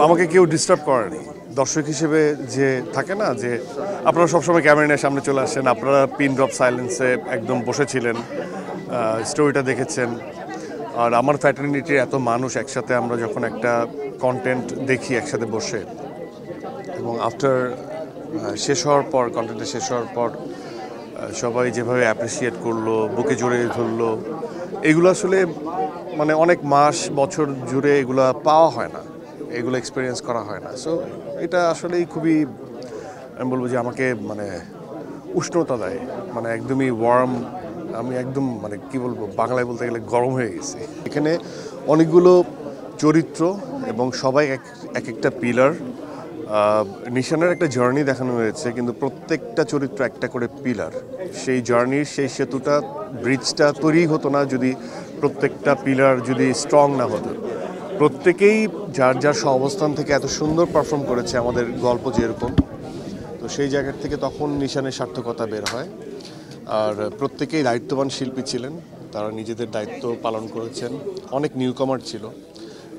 আমাকে কেউ ডিস্টার্ব করেনি দর্শক হিসেবে যে থাকে না যে আপনারা সবসময় ক্যামেরার সামনে চলে আসেন, আপনারা পিন ড্রপ সাইলেন্সে একদম বসেছিলেন, স্টোরিটা দেখেছেন। আর আমার ফ্র্যাটার্নিটির এত মানুষ একসাথে আমরা যখন একটা কন্টেন্ট দেখি একসাথে বসে, এবং আফটার শেষ হওয়ার পর কন্টেন্টটা শেষ হওয়ার পর সবাই যেভাবে অ্যাপ্রিসিয়েট করলো, বুকে জড়িয়ে ধরলো, এগুলো আসলে মানে অনেক মাস বছর জুড়ে এগুলো পাওয়া হয় না, এগুলো এক্সপিরিয়েন্স করা হয় না। সো এটা আসলেই খুবই, আমি বলবো যে আমাকে মানে উষ্ণতা দেয়, মানে একদমই ওয়ার্ম। আমি একদম মানে কি বলবো, বাংলায় বলতে গেলে গরম হয়ে গেছি। এখানে অনেকগুলো চরিত্র এবং সবাই এক একটা পিলার। নিশানের একটা জার্নি দেখানো হয়েছে, কিন্তু প্রত্যেকটা চরিত্র একটা করে পিলার। সেই জার্নির সেই সেতুটা, ব্রিজটা তৈরি হতো না যদি প্রত্যেকটা পিলার যদি স্ট্রং না হতো। প্রত্যেকেই যার যার অবস্থান থেকে এত সুন্দর পারফর্ম করেছে, আমাদের গল্প যেরকম, তো সেই জায়গার থেকে তখন নিশানের সার্থকতা বের হয়। আর প্রত্যেকেই দায়িত্ববান শিল্পী ছিলেন, তারা নিজেদের দায়িত্ব পালন করেছেন। অনেক নিউকামার ছিল,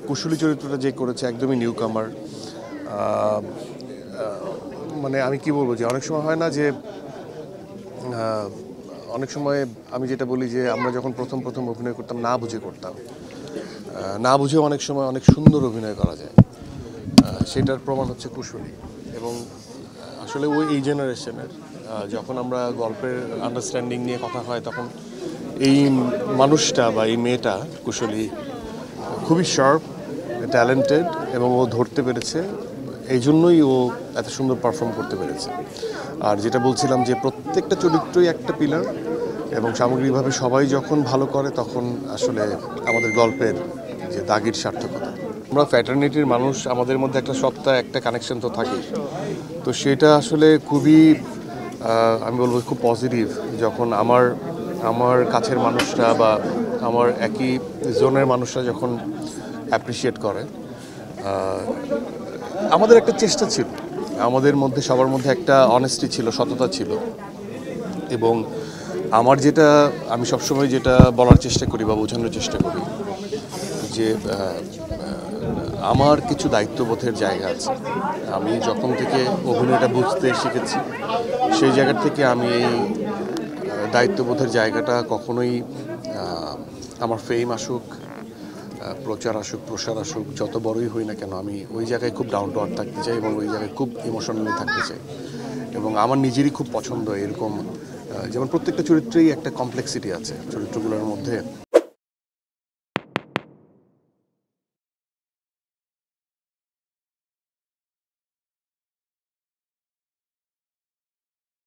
কুশলী চরিত্রটা যে করেছে একদমই নিউকামার। মানে আমি কি বলবো যে অনেক সময় হয় না যে অনেক সময় আমি যেটা বলি যে আমরা যখন প্রথম অভিনয় করতাম না বুঝে করতাম, না বুঝে অনেক সময় অনেক সুন্দর অভিনয় করা যায়। সেটার প্রমাণ হচ্ছে কুশলী। এবং আসলে ওই এই জেনারেশনের যখন আমরা গল্পের আন্ডারস্ট্যান্ডিং নিয়ে কথা হয়, তখন এই মানুষটা বা এই মেয়েটা কুশলী খুবই শার্প, ট্যালেন্টেড, এবং ও ধরতে পেরেছে, এই জন্যই ও এত সুন্দর পারফর্ম করতে পেরেছে। আর যেটা বলছিলাম যে প্রত্যেকটা চরিত্রই একটা পিলার, এবং সামগ্রিকভাবে সবাই যখন ভালো করে তখন আসলে আমাদের গল্পের যে দাগির সার্থকতা। আমরা ফ্র্যাটার্নিটির মানুষ, আমাদের মধ্যে একটা সত্তা, একটা কানেকশন তো থাকেই। তো সেটা আসলে খুবই আমি বলবো খুব পজিটিভ, যখন আমার কাছের মানুষরা বা আমার একই জোনের মানুষরা যখন অ্যাপ্রিসিয়েট করে। আমাদের একটা চেষ্টা ছিল, আমাদের মধ্যে সবার মধ্যে একটা অনেস্টি ছিল, সততা ছিল। এবং আমার যেটা, আমি সবসময় যেটা বলার চেষ্টা করি বা বোঝানোর চেষ্টা করি যে আমার কিছু দায়িত্ববোধের জায়গা আছে। আমি যখন থেকে অভিনয়টা বুঝতে শিখেছি, সেই জায়গা থেকে আমি এই দায়িত্ববোধের জায়গাটা কখনোই আমার ফেম আসুক, প্রচার আসুক, প্রসার আসুক, যত বড়ই হই না কেন, আমি ওই জায়গায় খুব ডাউন টু আর্থ থাকতে চাই এবং ওই জায়গায় খুব ইমোশনালি থাকতে চাই। এবং আমার নিজেরই খুব পছন্দ এরকম, যেমন প্রত্যেকটা চরিত্রেই একটা কমপ্লেক্সিটি আছে চরিত্রগুলোর মধ্যে।